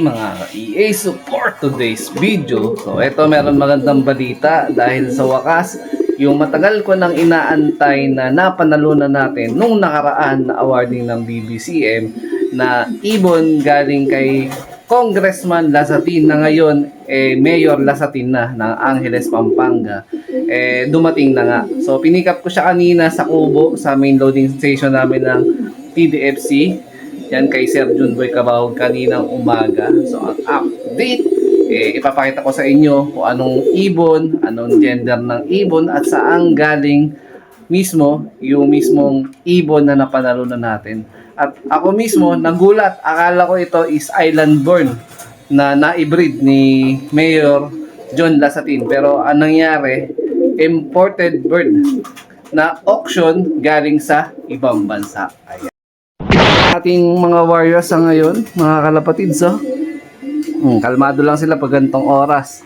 mga ka-EA, so for today's video, so ito meron magandang balita dahil sa wakas, yung matagal ko nang inaantay na napanalunan natin nung nakaraan na awarding ng BBCM na ibon galing kay Congressman Lasatin na ngayon Mayor Lasatin na ng Angeles, Pampanga, dumating na nga. So pinikap ko siya kanina sa Kubo sa main loading station namin ng PDFC. Yan kay Sir Junboy Cabahog kaninang umaga. So ang update, ipapakita ko sa inyo kung anong ibon, anong gender ng ibon at saan galing mismo yung mismong ibon na napanalunan natin. At ako mismo nagulat, akala ko ito is island born na na-breed ni Mayor John Lasatin. Pero anong nangyari, imported bird na auction galing sa ibang bansa. Ayan. Ating mga warriors sa ngayon, mga kalapatids, kalmado lang sila pag ganitong oras.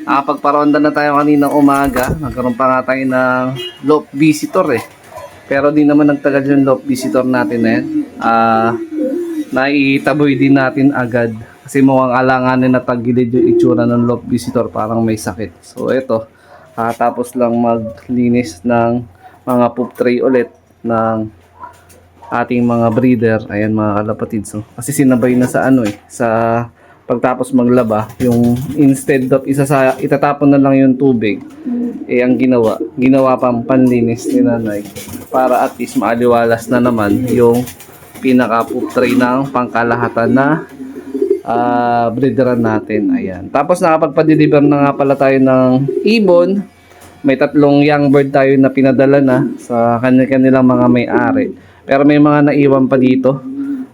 Pagparonda na tayo kaninang umaga, nagkaroon pa nga tayo ng loop visitor pero di naman nagtagal yung loop visitor natin na yan. Naitaboy din natin agad kasi mukhang alanganin na tagilid yung itsura ng loop visitor, parang may sakit. So ito, tapos lang maglinis ng mga poop tray ulit ng ating mga breeder. Ayan mga kalapatid, so kasi sinabay na sa sa pagtapos maglaba, yung instead of itatapon na lang yung tubig, ang ginawa pang panlinis ni nanay para at least maaliwalas na naman yung pinaka poop tray ng pangkalahatan na breederan natin. Ayan, tapos nakapagpa-deliver na nga pala tayo ng ibon. May 3 young bird tayo na pinadala na sa kanilang mga may-ari. Pero may mga naiwan pa dito.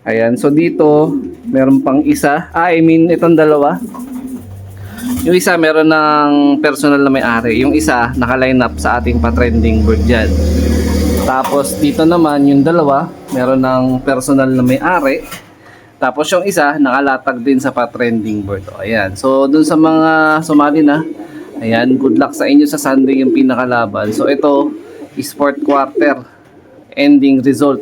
Ayan. So dito, meron pang isa. Itong dalawa. Yung isa, meron ng personal na may-ari. Yung isa, naka-line up sa ating pa-trending bird dyan. Tapos dito naman, yung dalawa, meron ng personal na may-ari. Tapos yung isa, nakalatag din sa pa-trending bird. O, ayan. So dun sa mga sumali na, ayan, good luck sa inyo sa Sunday yung pinakalaban. So ito, is 4th quarter ending result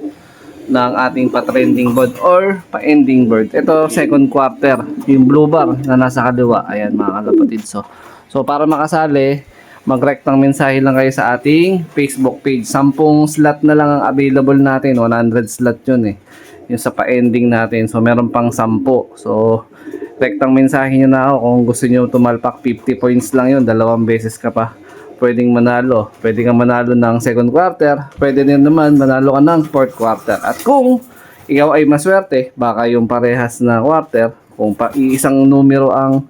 ng ating pa-trending bird or pa-ending bird. Ito 2nd quarter, yung blue bar na nasa kaliwa. Ayan mga kalapatid. So para makasali, mag-rectang mensahe lang kayo sa ating Facebook page. 10 slot na lang ang available natin. 100 slot yun yung sa pa-ending natin. So meron pang 10. So rectang mensahe nyo na ako kung gusto nyo tumalpak. 50 points lang yun. 2 beses ka pa pwedeng manalo. Pwede kang manalo ng 2nd quarter. Pwede din naman manalo ka ng 4th quarter. At kung ikaw ay maswerte, baka yung parehas na quarter, kung iisang numero ang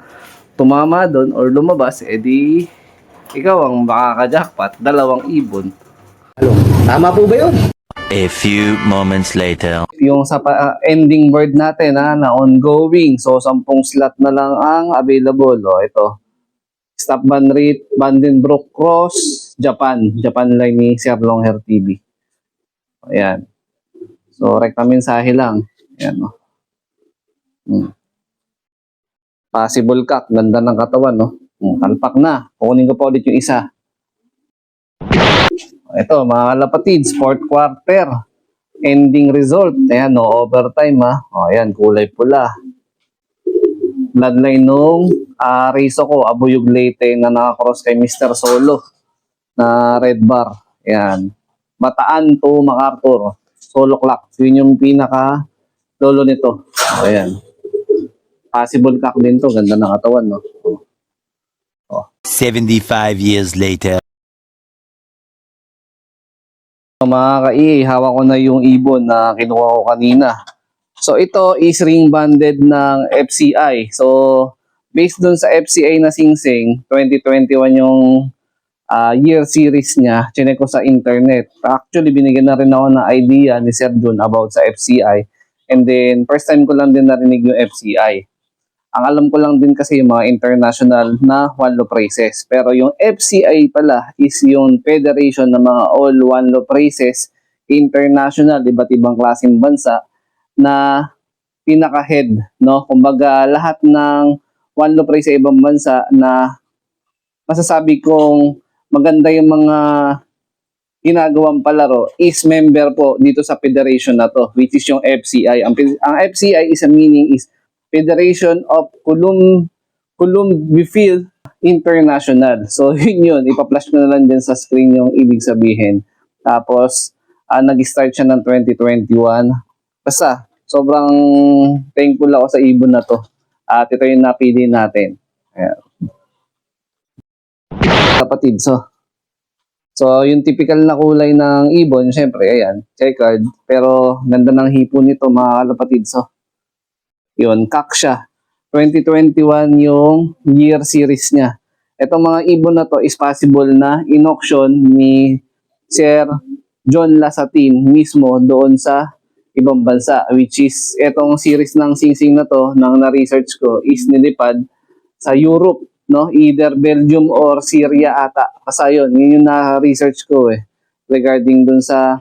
tumama doon or lumabas, edi ikaw ang makaka-jackpot, 2 ibon. Tama po ba yun? A few moments later. Yung sa ending bird natin na ongoing. So 10 slot na lang ang available. Ito. Stop Vandenbroek Cross, Japan line ni Sir Longhair TV. Ayan. So rekta mensahe lang. Ayan Possible cock, ganda ng katawan talpak na. Kukunin ko pa ulit yung isa. Ito mga kalapatids, 4th quarter ending result. Ayan, no overtime ayan, kulay pula. Bloodline nung race ko, Abuyog Leyte na nakakross kay Mr. Solo na red bar. Ayan. Bataan to MacArthur. Solo clock. Yun yung pinaka lolo nito. Ayan. Possible cock din to. Ganda ng katawan, no? 75 years later. Mga ka-EA, hawak ko na yung ibon na kinuha ko kanina. So ito is ring banded ng FCI. So based dun sa FCI na singsing, 2021 yung year series niya. Chinek ko sa internet. Actually binigyan na rin ako ng idea ni Sir John about sa FCI. And then first time ko lang din narinig yung FCI. Ang alam ko lang din kasi yung mga international na one loop races. Pero yung FCI pala is yung Federation ng mga all one loop races international, iba't ibang klaseng bansa na pinaka-head, no? Kumbaga lahat ng one loop race sa ibang bansa na masasabi kong maganda yung mga ginagawang palaro is member po dito sa federation na to, which is yung FCI. Ang FCI is a meaning is Federation of Columbville International. So, yun. Ipa-flash ko na lang din sa screen yung ibig sabihin. Tapos, nag-start siya ng 2021. Basta, sobrang thankful ako sa ibon na to. At ito yung napili natin. Ayan. Kapatid, so yung typical na kulay ng ibon, syempre, ayan, checkered. Pero, ganda ng hipo nito, mga kalapatid. So, yun, kak siya. 2021 yung year series niya. Itong mga ibon na to is possible na in-auction ni Sir John Lasatin mismo doon sa ibang bansa, which is itong series ng singsing na to, nang na-research ko, is nilipad sa Europe, no? Either Belgium or Syria ata. Basta yun yung na-research ko regarding doon sa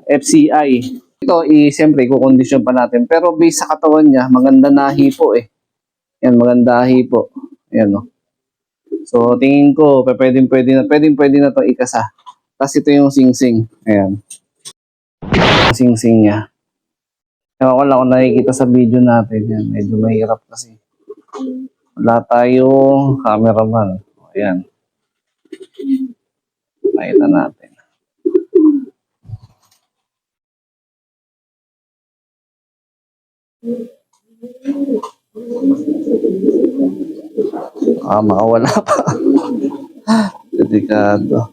FCI. Ito, siyempre, kukondisyon pa natin. Pero based sa katawan niya, maganda na hipo Yan, maganda hipo. Yan, no? So, tingin ko, pwede na ito ikasa. Tapos ito yung singsing. Ayan. Singsing niya. Ewan ko lang kung nakikita sa video natin. Yan, medyo mahirap kasi. Wala tayong cameraman. Ayan. Nakita natin. Makawala pa. Delikado.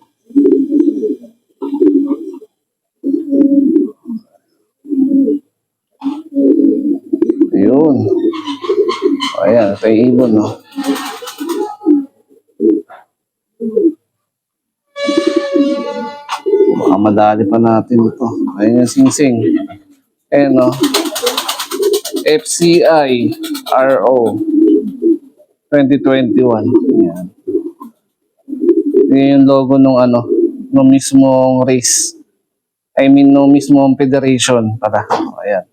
Ayun. Ayan, ito yung ibon, no? Baka madali pa natin ito. Ayan yung singsing. Ayan, no? FCI RO 2021. Yan. Yan yung logo nung nung mismong race. Nung mismong federation para. Ayan.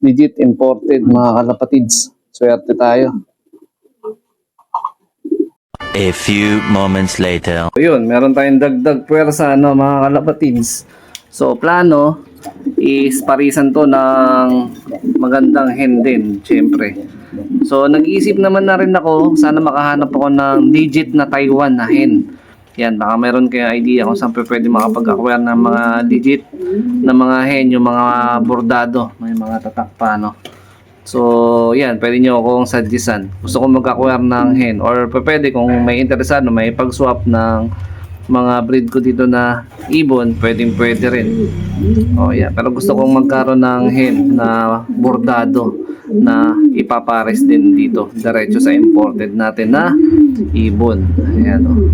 Legit imported, mga kalapatids. Swerte tayo. A few moments later. So yun, meron tayong dagdag puwersa, mga kalapatids. So plano is parisan to ng magandang hen din, syempre. So nag-iisip naman na rin ako, sana makahanap ako ng legit na Taiwan na hen. Yan, baka meron kayong idea kung saan pwede makapag-acquire ng mga legit na mga hen, yung mga bordado, may mga tatak pa, no? So, yan, pwede nyo akong suggestan. Gusto ko mag-acquire ng hen, or pwede kung may interesado, may pag-swap ng mga breed ko dito na ibon, pwede rin. Oh, yeah. Pero gusto kong magkaroon ng hen na bordado na ipapares din dito, diretso sa imported natin na ibon. Ayan, oh.